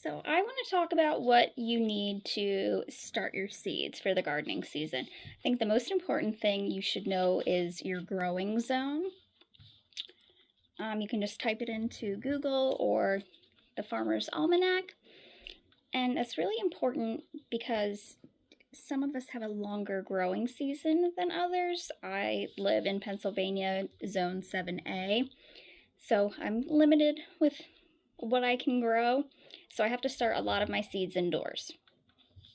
So, I want to talk about what you need to start your seeds for the gardening season. I think the most important thing you should know is your growing zone. You can just type it into Google or the Farmer's Almanac. And that's really important because some of us have a longer growing season than others. I live in Pennsylvania, Zone 7A, so I'm limited with what I can grow. So I have to start a lot of my seeds indoors.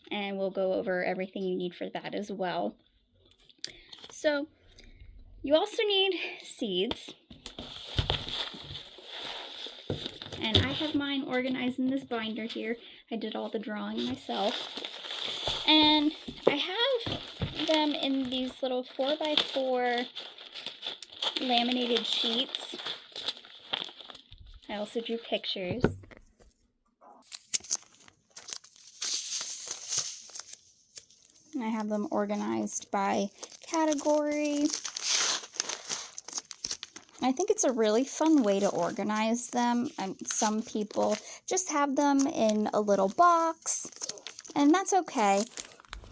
And we'll go over everything you need for that as well. So you also need seeds. And I have mine organized in this binder here. I did all the drawing myself. And I have them in these little 4x4 laminated sheets. I also drew pictures. And I have them organized by category. I think it's a really fun way to organize them. Some people just have them in a little box, and that's okay.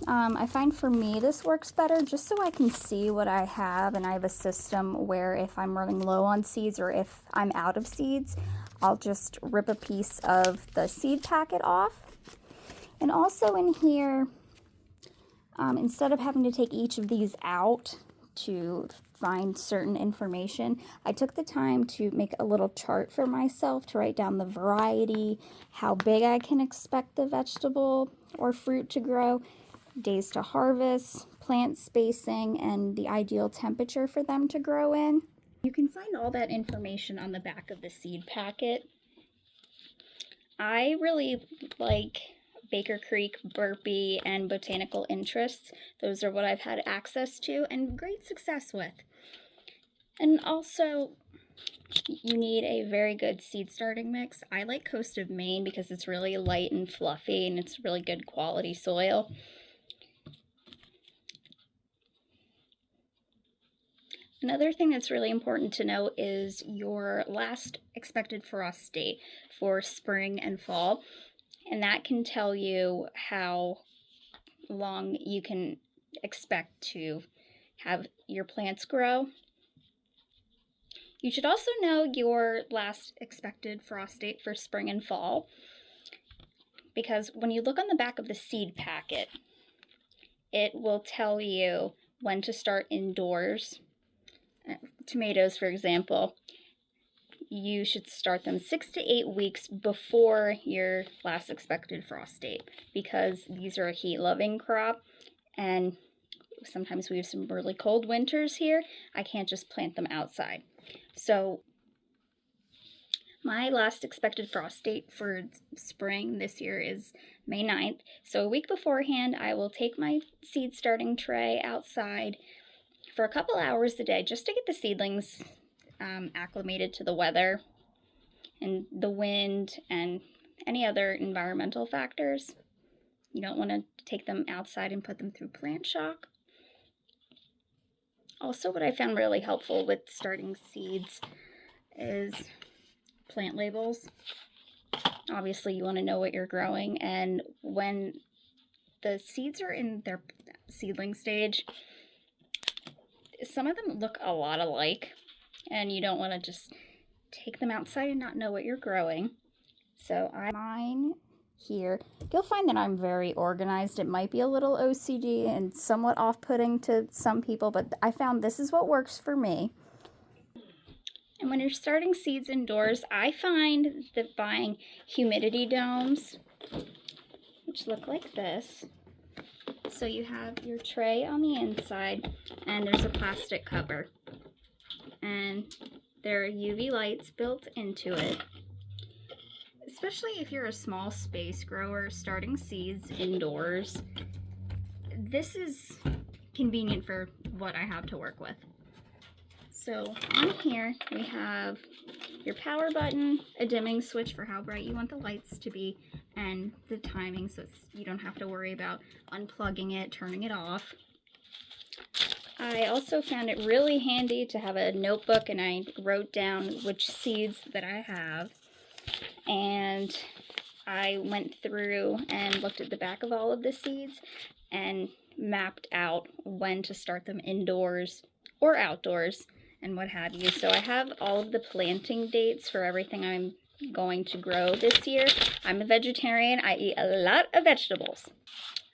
I find for me this works better just so I can see what I have, and I have a system where if I'm running low on seeds or if I'm out of seeds, I'll just rip a piece of the seed packet off. And also in here, instead of having to take each of these out to find certain information, I took the time to make a little chart for myself to write down the variety, how big I can expect the vegetable or fruit to grow, days to harvest, plant spacing, and the ideal temperature for them to grow in. You can find all that information on the back of the seed packet. I really like Baker Creek, Burpee, and Botanical Interests. Those are what I've had access to and great success with. And also, you need a very good seed starting mix. I like Coast of Maine because it's really light and fluffy and it's really good quality soil. Another thing that's really important to know is your last expected frost date for spring and fall. And that can tell you how long you can expect to have your plants grow. You should also know your last expected frost date for spring and fall, because when you look on the back of the seed packet, it will tell you when to start indoors. Tomatoes, for example, you should start them 6 to 8 weeks before your last expected frost date, because these are a heat-loving crop, and sometimes we have some really cold winters here. I can't just plant them outside. So my last expected frost date for spring this year is May 9th. So a week beforehand, I will take my seed starting tray outside for a couple hours a day just to get the seedlings acclimated to the weather and the wind and any other environmental factors. You don't want to take them outside and put them through plant shock. Also, what I found really helpful with starting seeds is plant labels. Obviously, you want to know what you're growing, and when the seeds are in their seedling stage, some of them look a lot alike, and you don't want to just take them outside and not know what you're growing. So mine here, you'll find that I'm very organized. It might be a little OCD and somewhat off-putting to some people, but I found this is what works for me. And when you're starting seeds indoors, I find that buying humidity domes, which look like this, so you have your tray on the inside and there's a plastic cover, and there are UV lights built into it. Especially if you're a small space grower starting seeds indoors, this is convenient for what I have to work with. So on here we have your power button, a dimming switch for how bright you want the lights to be, and the timing so you don't have to worry about unplugging it, turning it off. I also found it really handy to have a notebook, and I wrote down which seeds that I have. And I went through and looked at the back of all of the seeds and mapped out when to start them indoors or outdoors and what have you. So I have all of the planting dates for everything I'm going to grow this year. I'm a vegetarian. I eat a lot of vegetables.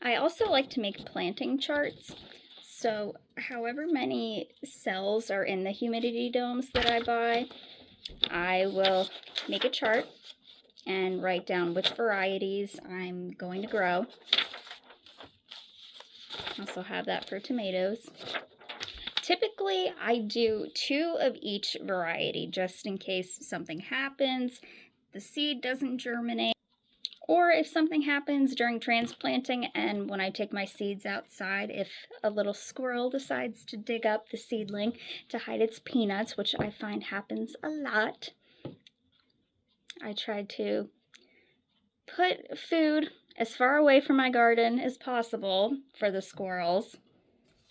I also like to make planting charts. So however many cells are in the humidity domes that I buy, I will make a chart and write down which varieties I'm going to grow. Also have that for tomatoes. Typically, I do 2 of each variety just in case something happens, the seed doesn't germinate, or if something happens during transplanting and when I take my seeds outside, if a little squirrel decides to dig up the seedling to hide its peanuts, which I find happens a lot, I try to put food as far away from my garden as possible for the squirrels.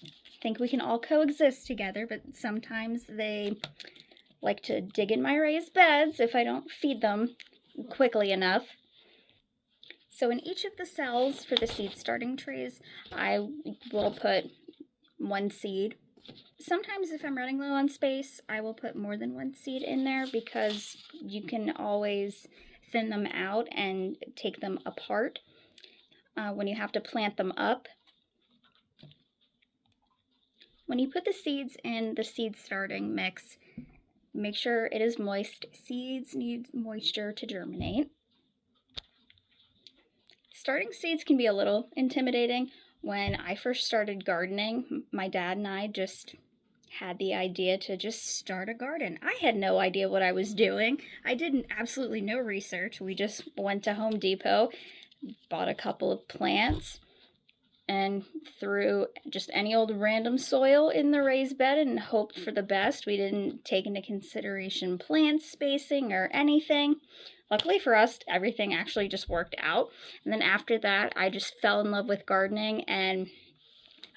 I think we can all coexist together, but sometimes they like to dig in my raised beds if I don't feed them quickly enough. So in each of the cells for the seed starting trays, I will put 1 seed. Sometimes if I'm running low on space, I will put more than 1 seed in there because you can always thin them out and take them apart when you have to plant them up. When you put the seeds in the seed starting mix, make sure it is moist. Seeds need moisture to germinate. Starting seeds can be a little intimidating. When I first started gardening, my dad and I just had the idea to just start a garden. I had no idea what I was doing. I did absolutely no research. We just went to Home Depot, bought a couple of plants, and threw just any old random soil in the raised bed and hoped for the best. We didn't take into consideration plant spacing or anything. Luckily for us, everything actually just worked out. And then after that, I just fell in love with gardening, and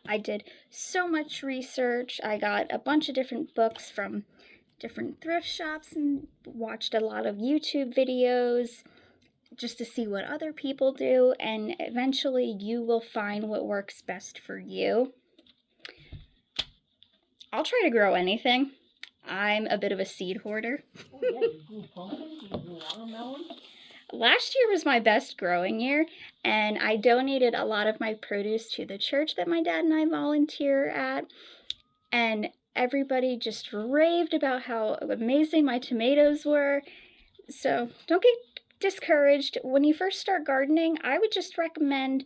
I did so much research. I got a bunch of different books from different thrift shops and watched a lot of YouTube videos just to see what other people do, and eventually you will find what works best for you. I'll try to grow anything. I'm a bit of a seed hoarder. Oh, yeah, you grew pumpkins, you grew watermelon. Last year was my best growing year, and I donated a lot of my produce to the church that my dad and I volunteer at, and everybody just raved about how amazing my tomatoes were. So don't get discouraged. When you first start gardening, I would just recommend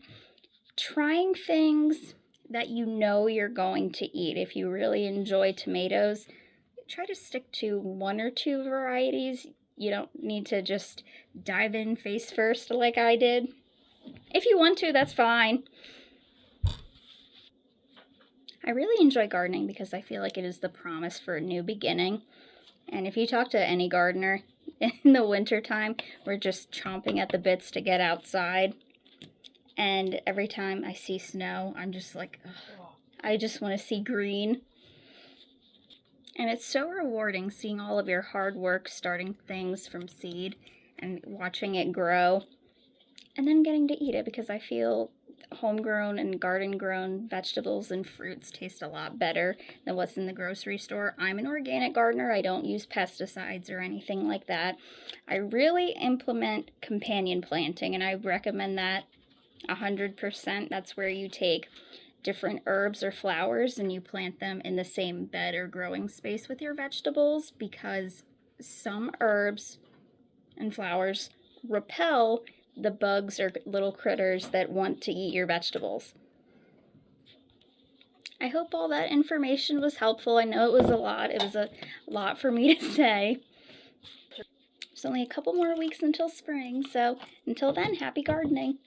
trying things that you know you're going to eat. If you really enjoy tomatoes, try to stick to 1 or 2 varieties. You don't need to just dive in face first like I did. If you want to, that's fine. I really enjoy gardening because I feel like it is the promise for a new beginning. And if you talk to any gardener in the wintertime, we're just chomping at the bits to get outside. And every time I see snow, I'm just like, ugh, I just want to see green. And it's so rewarding seeing all of your hard work starting things from seed and watching it grow and then getting to eat it, because I feel homegrown and garden-grown vegetables and fruits taste a lot better than what's in the grocery store. I'm an organic gardener. I don't use pesticides or anything like that. I really implement companion planting, and I recommend that 100%. That's where you take different herbs or flowers and you plant them in the same bed or growing space with your vegetables, because some herbs and flowers repel the bugs or little critters that want to eat your vegetables. I hope all that information was helpful. I know it was a lot. It was a lot for me to say. There's only a couple more weeks until spring, so until then, happy gardening.